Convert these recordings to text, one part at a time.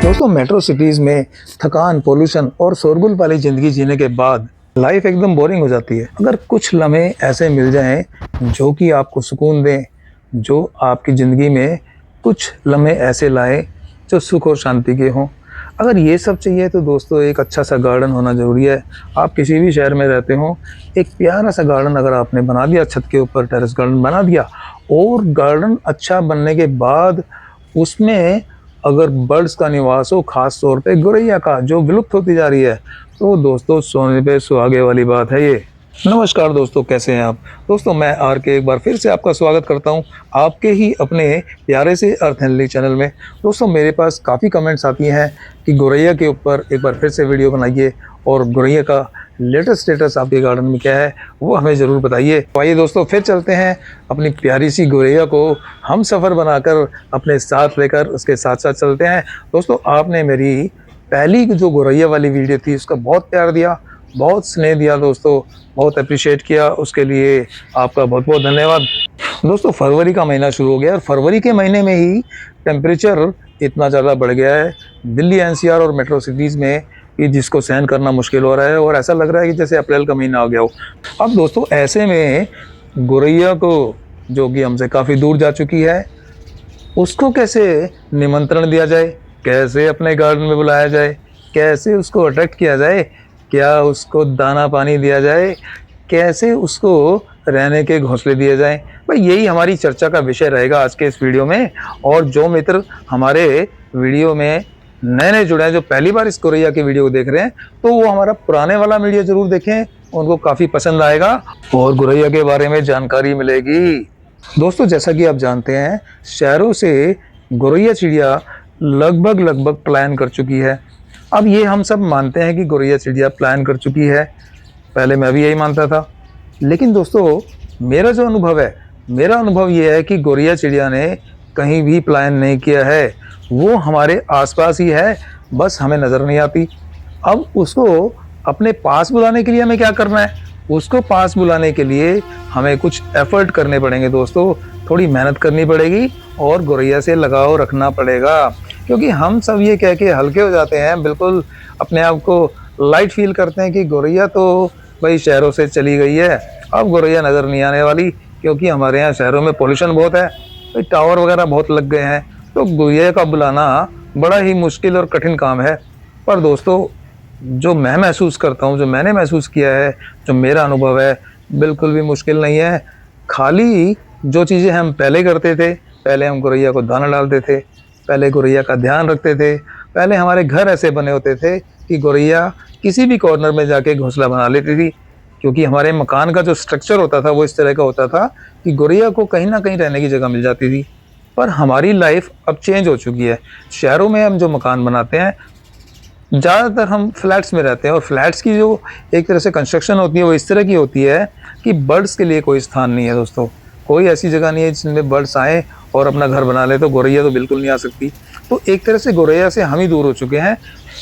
दोस्तों metro cities में थकान, पोल्यूशन और शोरगुल वाली ज़िंदगी जीने के बाद लाइफ एकदम बोरिंग हो जाती है। अगर कुछ लम्हे ऐसे मिल जाएं जो कि आपको सुकून दें, जो आपकी ज़िंदगी में कुछ लम्हे ऐसे लाएं जो सुख और शांति के हों, अगर ये सब चाहिए तो दोस्तों एक अच्छा सा गार्डन होना ज़रूरी है। आप किसी भी शहर में रहते हो, एक प्यारा सा गार्डन अगर आपने बना दिया, छत के ऊपर टेरेस गार्डन बना दिया, और गार्डन अच्छा बनने के बाद उसमें अगर बर्ड्स का निवास हो, ख़ास तौर पे गौरैया का जो विलुप्त होती जा रही है, तो दोस्तों सोने पे सुहागे वाली बात है ये। नमस्कार दोस्तों, कैसे हैं आप? दोस्तों मैं आर के एक बार फिर से आपका स्वागत करता हूं आपके ही अपने प्यारे से अर्थ हेल्दी चैनल में। दोस्तों मेरे पास काफ़ी कमेंट्स आती हैं कि गौरैया के ऊपर एक बार फिर से वीडियो बनाइए और गौरैया का लेटेस्ट स्टेटस आपके गार्डन में क्या है वो हमें ज़रूर बताइए। तो आइए दोस्तों फिर चलते हैं अपनी प्यारी सी गौरैया को हम सफ़र बनाकर अपने साथ लेकर उसके साथ साथ चलते हैं। दोस्तों आपने मेरी पहली जो गौरैया वाली वीडियो थी उसका बहुत प्यार दिया, बहुत स्नेह दिया दोस्तों, बहुत अप्रिशिएट किया, उसके लिए आपका बहुत बहुत धन्यवाद। दोस्तों फरवरी का महीना शुरू हो गया और फरवरी के महीने में ही टेम्परेचर इतना ज़्यादा बढ़ गया है दिल्ली एनसीआर और मेट्रो सिटीज़ में कि जिसको सहन करना मुश्किल हो रहा है और ऐसा लग रहा है कि जैसे अप्रैल का महीना आ गया हो। अब दोस्तों ऐसे में गौरैया को, जो कि हमसे काफ़ी दूर जा चुकी है, उसको कैसे निमंत्रण दिया जाए, कैसे अपने गार्डन में बुलाया जाए, कैसे उसको अट्रैक्ट किया जाए, क्या उसको दाना पानी दिया जाए, कैसे उसको रहने के घोंसले दिए जाएं, भाई यही हमारी चर्चा का विषय रहेगा आज के इस वीडियो में। और जो मित्र हमारे वीडियो में नए नए जुड़े हैं, जो पहली बार इस गौरैया की वीडियो को देख रहे हैं, तो वो हमारा पुराने वाला वीडियो जरूर देखें, उनको काफ़ी पसंद आएगा और गौरैया के बारे में जानकारी मिलेगी। दोस्तों जैसा कि आप जानते हैं, शहरों से गौरैया चिड़िया लगभग पलायन कर चुकी है। अब ये हम सब मानते हैं कि गौरैया चिड़िया पलायन कर चुकी है, पहले मैं भी यही मानता था, लेकिन दोस्तों मेरा जो अनुभव है, मेरा अनुभव ये है कि गौरैया चिड़िया ने कहीं भी पलायन नहीं किया है, वो हमारे आसपास ही है, बस हमें नज़र नहीं आती। अब उसको अपने पास बुलाने के लिए हमें क्या करना है? उसको पास बुलाने के लिए हमें कुछ एफर्ट करने पड़ेंगे दोस्तों, थोड़ी मेहनत करनी पड़ेगी और गौरैया से लगाव रखना पड़ेगा, क्योंकि हम सब ये कह के हल्के हो जाते हैं, बिल्कुल अपने आप को लाइट फील करते हैं कि गौरैया तो भाई शहरों से चली गई है, अब गौरैया नज़र नहीं आने वाली, क्योंकि हमारे यहाँ शहरों में पोल्यूशन बहुत है, भाई टावर वगैरह बहुत लग गए हैं, तो गौरैया का बुलाना बड़ा ही मुश्किल और कठिन काम है। पर दोस्तों जो मैं महसूस करता हूँ, जो मैंने महसूस किया है, जो मेरा अनुभव है, बिल्कुल भी मुश्किल नहीं है। खाली जो चीज़ें हम पहले करते थे, पहले हम गौरैया को दाना डालते थे, पहले गौरैया का ध्यान रखते थे, पहले हमारे घर ऐसे बने होते थे कि गौरैया किसी भी कॉर्नर में जाके घोंसला बना लेती थी, क्योंकि हमारे मकान का जो स्ट्रक्चर होता था वो इस तरह का होता था कि गौरैया को कहीं ना कहीं रहने की जगह मिल जाती थी। पर हमारी लाइफ अब चेंज हो चुकी है। शहरों में हम जो मकान बनाते हैं, ज़्यादातर हम फ्लैट्स में रहते हैं, और फ्लैट्स की जो एक तरह से कंस्ट्रक्शन होती है वो इस तरह की होती है कि बर्ड्स के लिए कोई स्थान नहीं है दोस्तों, कोई ऐसी जगह नहीं है जिसमें बर्ड्स आएँ और अपना घर बना ले, तो गौरैया तो बिल्कुल नहीं आ सकती। तो एक तरह से गौरैया से हम ही दूर हो चुके हैं,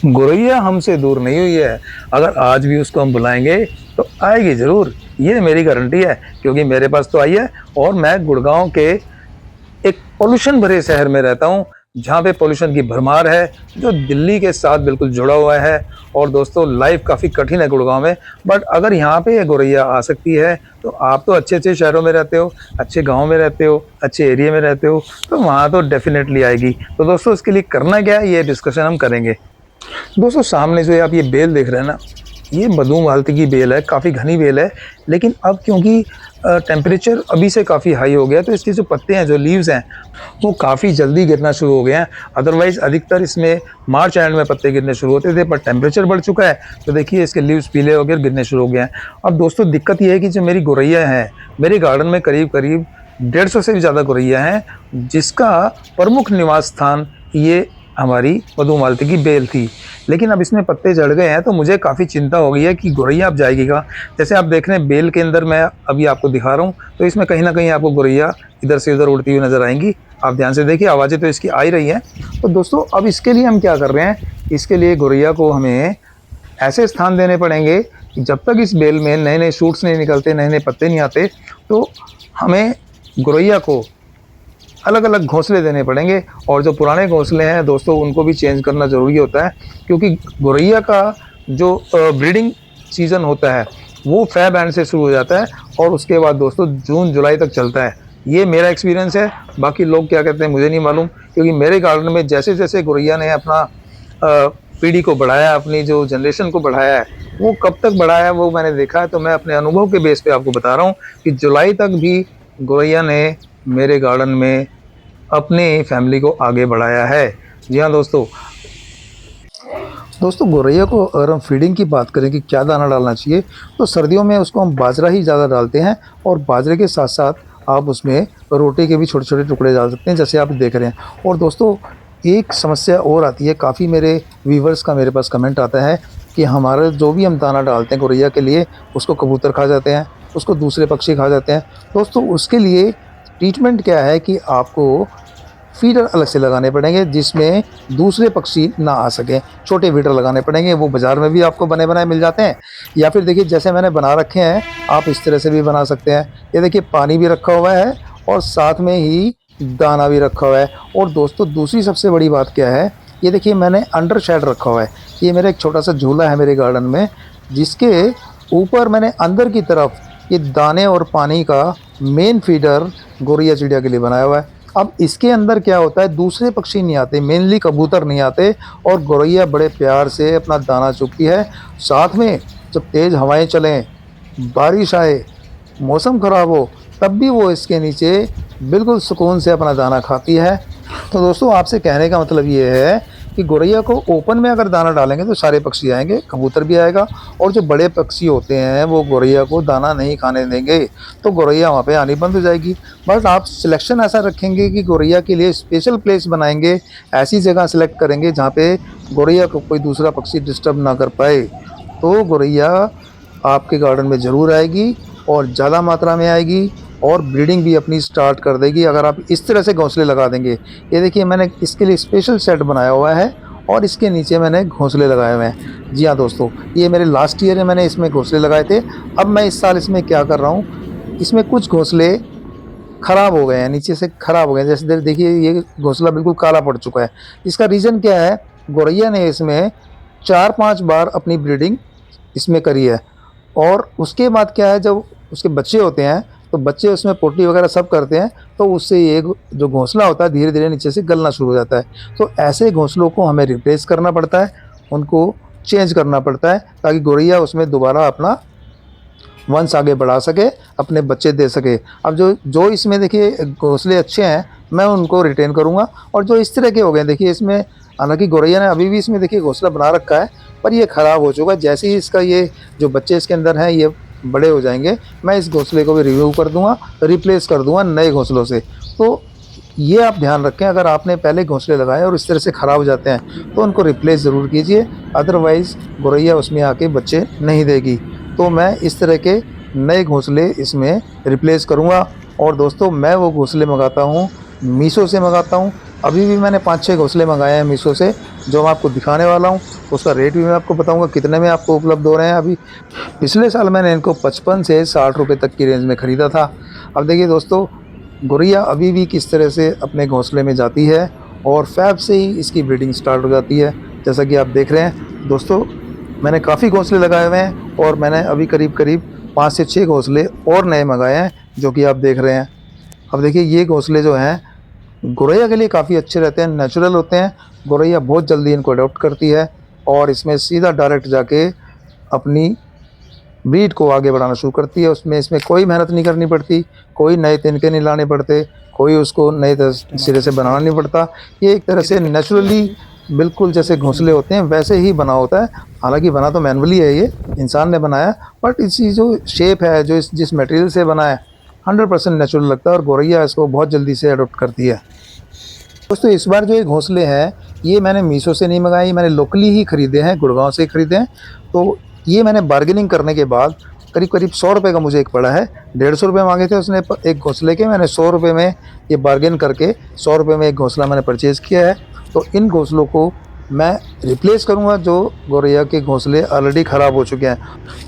गौरैया हमसे दूर नहीं हुई है। अगर आज भी उसको हम बुलाएंगे तो आएगी ज़रूर, ये मेरी गारंटी है, क्योंकि मेरे पास तो आई है। और मैं गुड़गांव के एक पोल्यूशन भरे शहर में रहता हूँ, जहाँ पे पोल्यूशन की भरमार है, जो दिल्ली के साथ बिल्कुल जुड़ा हुआ है। और दोस्तों लाइफ काफ़ी कठिन है गुड़गांव में, बट अगर यहाँ पे ये गौरैया आ सकती है, तो आप तो अच्छे अच्छे शहरों में रहते हो, अच्छे गांव में रहते हो, अच्छे एरिया में रहते हो, तो वहाँ तो डेफिनेटली आएगी। तो दोस्तों इसके लिए करना क्या है, ये डिस्कशन हम करेंगे। दोस्तों सामने जो आप ये बेल देख रहे हैं ना, ये मधुमालती की बेल है, काफ़ी घनी बेल है, लेकिन अब क्योंकि टेम्परेचर अभी से काफ़ी हाई हो गया, तो इसके जो पत्ते हैं, जो लीव्स हैं, वो काफ़ी जल्दी गिरना शुरू हो गए हैं। अदरवाइज़ अधिकतर इसमें मार्च एंड में पत्ते गिरने शुरू होते थे, पर टेम्परेचर बढ़ चुका है, तो देखिए इसके लीव्स पीले हो गए, गिरने शुरू हो गए हैं। अब दोस्तों दिक्कत ये है कि जो मेरी गौरैया है, मेरे गार्डन में करीब 150 से भी ज़्यादा गौरैया हैं, जिसका प्रमुख निवास स्थान ये हमारी मधुमालती की बेल थी। लेकिन अब इसमें पत्ते झड़ गए हैं, तो मुझे काफ़ी चिंता हो गई है कि गौरैया अब जाएगी कहाँ। जैसे आप देख रहे हैं बेल के अंदर, मैं अभी आपको दिखा रहा हूँ, तो इसमें कहीं ना कहीं आपको गौरैया इधर से उधर उड़ती हुई नज़र आएंगी। आप ध्यान से देखिए, आवाज़ें तो इसकी आ ही रही हैं। तो दोस्तों अब इसके लिए हम क्या कर रहे हैं, इसके लिए गौरैया को हमें ऐसे स्थान देने पड़ेंगे कि जब तक इस बेल में नए नए शूट्स नहीं निकलते, नए नए पत्ते नहीं आते, तो हमें गौरैया को अलग अलग घोंसले देने पड़ेंगे। और जो पुराने घोंसले हैं दोस्तों उनको भी चेंज करना ज़रूरी होता है, क्योंकि गौरैया का जो ब्रीडिंग सीज़न होता है वो फ़ेब एंड से शुरू हो जाता है और उसके बाद दोस्तों जून जुलाई तक चलता है। ये मेरा एक्सपीरियंस है, बाकी लोग क्या कहते हैं मुझे नहीं मालूम, क्योंकि मेरे गार्डन में जैसे जैसे गौरैया ने अपना पीढ़ी को बढ़ाया, अपनी जो जनरेशन को बढ़ाया है, वो कब तक बढ़ाया है वो मैंने देखा है। तो मैं अपने अनुभव के बेस पे आपको बता रहा हूँ कि जुलाई तक भी गौरैया ने मेरे गार्डन में अपनी फैमिली को आगे बढ़ाया है। जी हाँ दोस्तों गौरैया को अगर हम फीडिंग की बात करें कि क्या दाना डालना चाहिए, तो सर्दियों में उसको हम बाजरा ही ज़्यादा डालते हैं और बाजरे के साथ साथ आप उसमें रोटी के भी छोटे छोटे टुकड़े डाल सकते हैं, जैसे आप देख रहे हैं। और दोस्तों एक समस्या और आती है, काफ़ी मेरे व्यूवर्स का मेरे पास कमेंट आता है कि हमारा जो भी हम दाना डालते हैं गौरैया के लिए, उसको कबूतर खा जाते हैं, उसको दूसरे पक्षी खा जाते हैं। दोस्तों उसके लिए ट्रीटमेंट क्या है कि आपको फीडर अलग से लगाने पड़ेंगे जिसमें दूसरे पक्षी ना आ सकें। छोटे फीडर लगाने पड़ेंगे, वो बाज़ार में भी आपको बने बनाए मिल जाते हैं, या फिर देखिए जैसे मैंने बना रखे हैं आप इस तरह से भी बना सकते हैं। ये देखिए पानी भी रखा हुआ है और साथ में ही दाना भी रखा हुआ है। और दोस्तों दूसरी सबसे बड़ी बात क्या है, ये देखिए मैंने अंडर शेड रखा हुआ है। ये मेरा एक छोटा सा झूला है मेरे गार्डन में, जिसके ऊपर मैंने अंदर की तरफ ये दाने और पानी का मेन फीडर गौरैया चिड़िया के लिए बनाया हुआ है। अब इसके अंदर क्या होता है, दूसरे पक्षी नहीं आते, मेनली कबूतर नहीं आते, और गौरैया बड़े प्यार से अपना दाना चुगती है। साथ में जब तेज़ हवाएं चलें, बारिश आए, मौसम ख़राब हो, तब भी वो इसके नीचे बिल्कुल सुकून से अपना दाना खाती है। तो दोस्तों आपसे कहने का मतलब ये है कि गौरैया को ओपन में अगर दाना डालेंगे तो सारे पक्षी आएंगे, कबूतर भी आएगा, और जो बड़े पक्षी होते हैं वो गौरैया को दाना नहीं खाने देंगे, तो गौरैया वहाँ पे आनी बंद हो जाएगी। बस आप सिलेक्शन ऐसा रखेंगे कि गौरैया के लिए स्पेशल प्लेस बनाएंगे, ऐसी जगह सेलेक्ट करेंगे जहाँ पे गौरैया को कोई दूसरा पक्षी डिस्टर्ब ना कर पाए, तो गौरैया आपके गार्डन में ज़रूर आएगी और ज़्यादा मात्रा में आएगी और ब्रीडिंग भी अपनी स्टार्ट कर देगी अगर आप इस तरह से घोंसले लगा देंगे। ये देखिए मैंने इसके लिए स्पेशल सेट बनाया हुआ है और इसके नीचे मैंने घोंसले लगाए हुए हैं। जी हाँ दोस्तों, ये मेरे लास्ट ईयर में मैंने इसमें घोंसले लगाए थे। अब मैं इस साल इसमें क्या कर रहा हूँ, इसमें कुछ घोंसले ख़राब हो गए हैं, नीचे से ख़राब हो गए हैं। जैसे देखिए ये घोंसला बिल्कुल काला पड़ चुका है। इसका रीज़न क्या है, गौरैया ने इसमें 4-5 बार अपनी ब्रीडिंग इसमें करी है, और उसके बाद क्या है, जब उसके बच्चे होते हैं तो बच्चे उसमें पोटी वगैरह सब करते हैं, तो उससे ये जो घोंसला होता है धीरे धीरे नीचे से गलना शुरू हो जाता है। तो ऐसे घोंसलों को हमें रिप्लेस करना पड़ता है, उनको चेंज करना पड़ता है, ताकि गौरैया उसमें दोबारा अपना वंश आगे बढ़ा सके, अपने बच्चे दे सके। अब जो इसमें देखिए घोंसले अच्छे हैं मैं उनको रिटेन करूँगा, और जो इस तरह के हो गए देखिए इसमें, हालांकि गौरैया ने अभी भी इसमें देखिए घोंसला बना रखा है, पर ये ख़राब हो चुका है। जैसे ही इसका ये जो बच्चे इसके अंदर हैं ये बड़े हो जाएंगे, मैं इस घोंसले को भी रिव्यू कर दूंगा, रिप्लेस कर दूंगा नए घोंसलों से। तो ये आप ध्यान रखें, अगर आपने पहले घोंसले लगाए और इस तरह से ख़राब हो जाते हैं तो उनको रिप्लेस ज़रूर कीजिए, अदरवाइज़ गौरैया उसमें आके बच्चे नहीं देगी। तो मैं इस तरह के नए घोंसले इसमें रिप्लेस करूँगा। और दोस्तों मैं वो घोंसले मंगाता हूँ मीशो से मंगाता हूँ। अभी भी मैंने 5-6 घोंसले मंगाए हैं मीशो से, जो मैं आपको दिखाने वाला हूँ। उसका रेट भी मैं आपको बताऊंगा कितने में आपको उपलब्ध हो रहे हैं। अभी पिछले साल मैंने इनको 55 से 60 रुपये तक की रेंज में ख़रीदा था। अब देखिए दोस्तों गौरैया अभी भी किस तरह से अपने घोंसले में जाती है, और फ़ेब से ही इसकी ब्रीडिंग स्टार्ट हो जाती है, जैसा कि आप देख रहे हैं। दोस्तों मैंने काफ़ी घोंसले लगाए हुए हैं और मैंने अभी करीब 5 से 6 घोंसले और नए मंगाए हैं, जो कि आप देख रहे हैं। अब देखिए ये घोंसले जो हैं गौरैया के लिए काफ़ी अच्छे रहते हैं, नेचुरल होते हैं। गौरैया बहुत जल्दी इनको अडॉप्ट करती है और इसमें सीधा डायरेक्ट जाके अपनी ब्रीड को आगे बढ़ाना शुरू करती है। इसमें कोई मेहनत नहीं करनी पड़ती, कोई नए तिनके नहीं लाने पड़ते, कोई उसको नए सिरे से बनाना नहीं पड़ता। ये एक तरह से नेचुरली बिल्कुल जैसे घोंसले होते हैं वैसे ही बना होता है। हालांकि बना तो मैनुअली है, ये इंसान ने बनाया, बट इसकी जो शेप है, जो जिस मटेरियल से बना है 100% नेचुरल लगता है, और गौरैया इसको बहुत जल्दी से अडॉप्ट करती है। दोस्तों इस बार जो ये घोंसले हैं ये मैंने मीशो से नहीं मंगाए, मैंने लोकली ही ख़रीदे हैं, गुड़गांव से ख़रीदे हैं। तो ये मैंने बार्गेनिंग करने के बाद करीब 100 रुपये का मुझे एक पड़ा है। 150 रुपये मांगे थे उसने एक घोंसले के, मैंने 100 रुपये में ये बार्गेन करके 100 रुपये में एक घोंसला मैंने परचेज़ किया है। तो इन घोंसलों को मैं रिप्लेस करूंगा जो गौरैया के घोंसले ऑलरेडी ख़राब हो चुके हैं।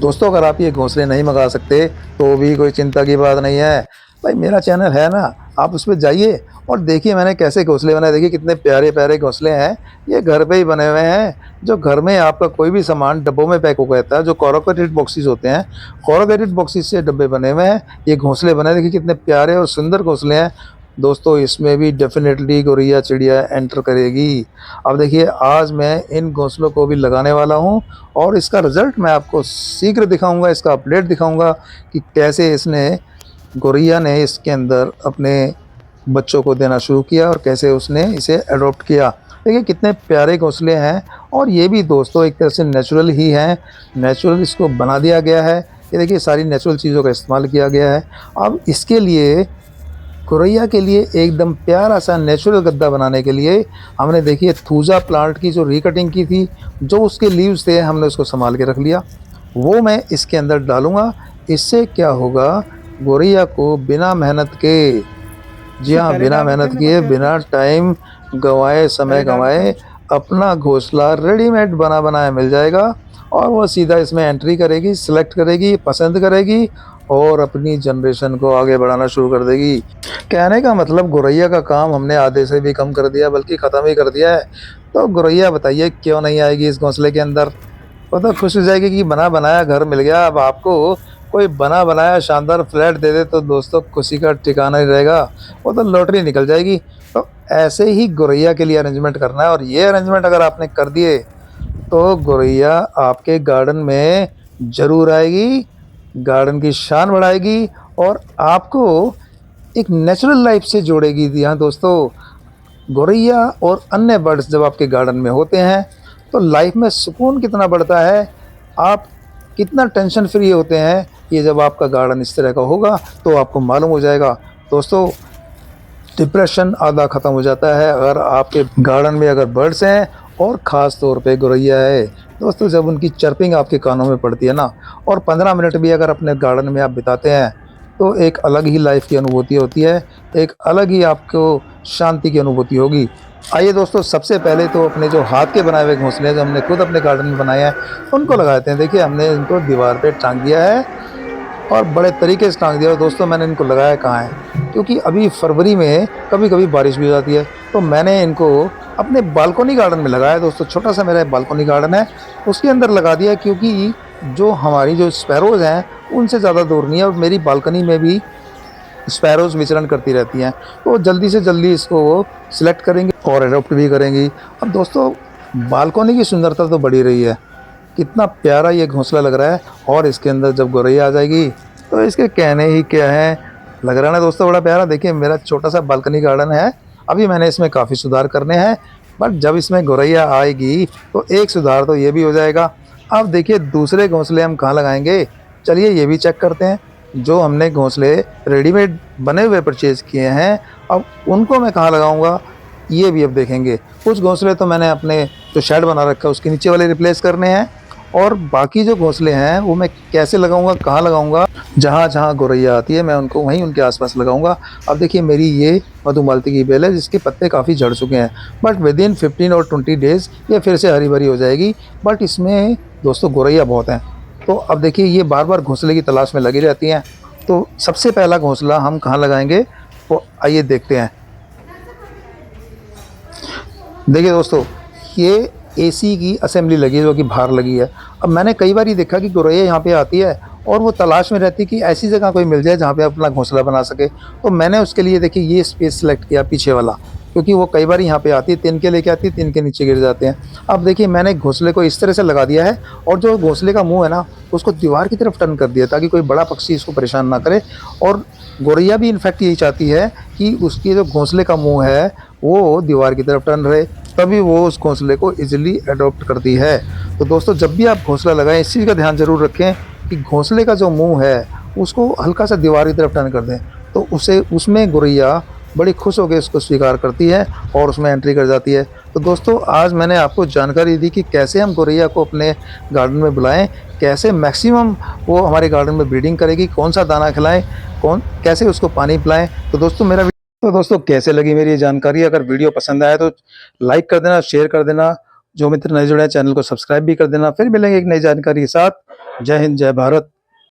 दोस्तों अगर आप ये घोंसले नहीं मंगा सकते तो भी कोई चिंता की बात नहीं है भाई, मेरा चैनल है ना, आप उस पे जाइए और देखिए मैंने कैसे घोंसले बनाए। देखिए कितने प्यारे प्यारे घोंसले हैं, ये घर पे ही बने हुए हैं। जो घर में आपका कोई भी सामान डब्बों में पैक हो गया था, जो कोरोकेटेड बॉक्सेस होते हैं, कोरोकेटेड बॉक्सेस से डब्बे बने हुए हैं, ये घोंसले बने। देखिए कितने प्यारे और सुंदर घोंसले हैं दोस्तों। इसमें भी डेफिनेटली गौरैया चिड़िया एंटर करेगी। अब देखिए आज मैं इन घोंसलों को भी लगाने वाला हूँ और इसका रिजल्ट मैं आपको शीघ्र दिखाऊंगा, इसका अपडेट दिखाऊंगा कि कैसे इसने गौरैया ने इसके अंदर अपने बच्चों को देना शुरू किया और कैसे उसने इसे अडॉप्ट किया। देखिए कितने प्यारे घोंसले हैं और ये भी दोस्तों एक तरह से नेचुरल ही हैं, नेचुरल इसको बना दिया गया है। ये देखिए सारी नेचुरल चीज़ों का इस्तेमाल किया गया है। अब इसके लिए गौरैया के लिए एकदम प्यारा सा नेचुरल गद्दा बनाने के लिए हमने देखिए थूजा प्लांट की जो रिकटिंग की थी, जो उसके लीव्स थे हमने उसको संभाल के रख लिया, वो मैं इसके अंदर डालूंगा। इससे क्या होगा, गौरैया को बिना मेहनत के, जी हाँ बिना मेहनत किए, बिना टाइम गंवाए, समय गंवाए, अपना घोंसला रेडीमेड बना बनाया मिल जाएगा और वो सीधा इसमें एंट्री करेगी, सिलेक्ट करेगी, पसंद करेगी और अपनी जनरेशन को आगे बढ़ाना शुरू कर देगी। कहने का मतलब गौरैया का काम हमने आधे से भी कम कर दिया, बल्कि ख़त्म ही कर दिया है। तो गौरैया बताइए क्यों नहीं आएगी इस घोंसले के अंदर? वो तो खुश हो जाएगी कि बना बनाया घर मिल गया। अब आपको कोई बना बनाया शानदार फ्लैट दे दे तो दोस्तों खुशी का ठिकाना ही रहेगा, वो तो लॉटरी निकल जाएगी। तो ऐसे ही गौरैया के लिए अरेंजमेंट करना है और ये अरेंजमेंट अगर आपने कर दिए तो गौरैया आपके गार्डन में ज़रूर आएगी, गार्डन की शान बढ़ाएगी और आपको एक नेचुरल लाइफ से जोड़ेगी। जी हाँ दोस्तों, गौरैया और अन्य बर्ड्स जब आपके गार्डन में होते हैं तो लाइफ में सुकून कितना बढ़ता है, आप कितना टेंशन फ्री होते हैं, ये जब आपका गार्डन इस तरह का होगा तो आपको मालूम हो जाएगा। दोस्तों डिप्रेशन आधा ख़त्म हो जाता है अगर आपके गार्डन में अगर बर्ड्स हैं और ख़ास तौर पे गौरैया है। दोस्तों जब उनकी चर्पिंग आपके कानों में पड़ती है ना, और 15 मिनट भी अगर अपने गार्डन में आप बिताते हैं तो एक अलग ही लाइफ की अनुभूति होती है, एक अलग ही आपको शांति की अनुभूति होगी। आइए दोस्तों सबसे पहले तो अपने जो हाथ के बनाए हुए घोंसले हैं जो हमने खुद अपने गार्डन में बनाए हैं उनको लगाते हैं। देखिए हमने इनको दीवार पे टांग दिया है और बड़े तरीके से टांग दिया। और दोस्तों मैंने इनको लगाया कहाँ है, क्योंकि अभी फरवरी में कभी कभी बारिश भी हो जाती है, तो मैंने इनको अपने बालकोनी गार्डन में लगाया। दोस्तों छोटा सा मेरा बालकोनी गार्डन है, उसके अंदर लगा दिया, क्योंकि जो हमारी जो स्पैरोज़ हैं उनसे ज़्यादा दूर नहीं है और मेरी बालकनी में भी स्पैरोज़ विचरण करती रहती हैं, तो जल्दी से जल्दी इसको वो सिलेक्ट करेंगी और अडॉप्ट भी करेंगी। अब दोस्तों बालकोनी की सुंदरता तो बढ़ी रही है, कितना प्यारा ये घोंसला लग रहा है और इसके अंदर जब गौरैया आ जाएगी तो इसके कहने ही क्या है, लग रहा है ना दोस्तों बड़ा प्यारा। देखिए मेरा छोटा सा बालकनी गार्डन है, अभी मैंने इसमें काफ़ी सुधार करने हैं, बट जब इसमें गौरैया आएगी तो एक सुधार तो ये भी हो जाएगा। अब देखिए दूसरे घोंसले हम कहाँ लगाएंगे, चलिए ये भी चेक करते हैं। जो हमने घोंसले रेडीमेड बने हुए परचेज़ किए हैं अब उनको मैं कहाँ लगाऊंगा ये भी अब देखेंगे। कुछ घोंसले तो मैंने अपने जो शेड बना रखा है उसके नीचे वाले रिप्लेस करने हैं और बाकी जो घोंसले हैं वो मैं कैसे लगाऊंगा, कहाँ लगाऊंगा, जहाँ जहाँ गौरैया आती है मैं उनको वहीं उनके आसपास लगाऊंगा। अब देखिए मेरी ये मधुमालती की बेल है जिसके पत्ते काफ़ी झड़ चुके हैं, बट विद इन 15 और 20 डेज़ ये फिर से हरी भरी हो जाएगी। बट इसमें दोस्तों गौरैया बहुत हैं, तो अब देखिए ये बार बार घोंसले की तलाश में लगी रहती हैं। तो सबसे पहला घोंसला हम कहाँ लगाएंगे वो आइए देखते हैं। देखिए दोस्तों ये एसी की असेंबली लगी है जो कि बाहर लगी है। अब मैंने कई बार ये देखा कि गौरैया यहाँ पे आती है और वो तलाश में रहती है कि ऐसी जगह कोई मिल जाए जहाँ पे अपना घोंसला बना सके, तो मैंने उसके लिए देखिए ये स्पेस सेलेक्ट किया पीछे वाला, क्योंकि वो कई बार यहाँ पे आती है, तिनके लेके आती है, तिनके नीचे गिर जाते हैं। अब देखिए मैंने घोंसले को इस तरह से लगा दिया है और जो घोंसले का मुंह है ना उसको दीवार की तरफ टर्न कर दिया ताकि कोई बड़ा पक्षी इसको परेशान ना करे। और गौरैया भी इनफैक्ट यही चाहती है कि उसकी जो घोंसले का मुंह है वो दीवार की तरफ टर्न रहे, तभी वो उस घोंसले को इजीली अडॉप्ट करती है। तो दोस्तों जब भी आप घोंसला लगाएं इस चीज़ का ध्यान जरूर रखें कि घोंसले का जो मुंह है उसको हल्का सा दीवार की तरफ टर्न कर दें, तो उसे उसमें गौरैया बड़ी खुश होकर उसको स्वीकार करती है और उसमें एंट्री कर जाती है। तो दोस्तों आज मैंने आपको जानकारी दी कि कैसे हम गौरैया को अपने गार्डन में बुलाएं, कैसे मैक्सिमम वो हमारे गार्डन में ब्रीडिंग करेगी, कौन सा दाना खिलाएं, कैसे उसको पानी पिलाएं। तो दोस्तों कैसे लगी मेरी ये जानकारी? अगर वीडियो पसंद आया तो लाइक कर देना, शेयर कर देना, जो मित्र नए जुड़े हैं चैनल को सब्सक्राइब भी कर देना। फिर मिलेंगे एक नई जानकारी के साथ। जय हिंद, जय भारत।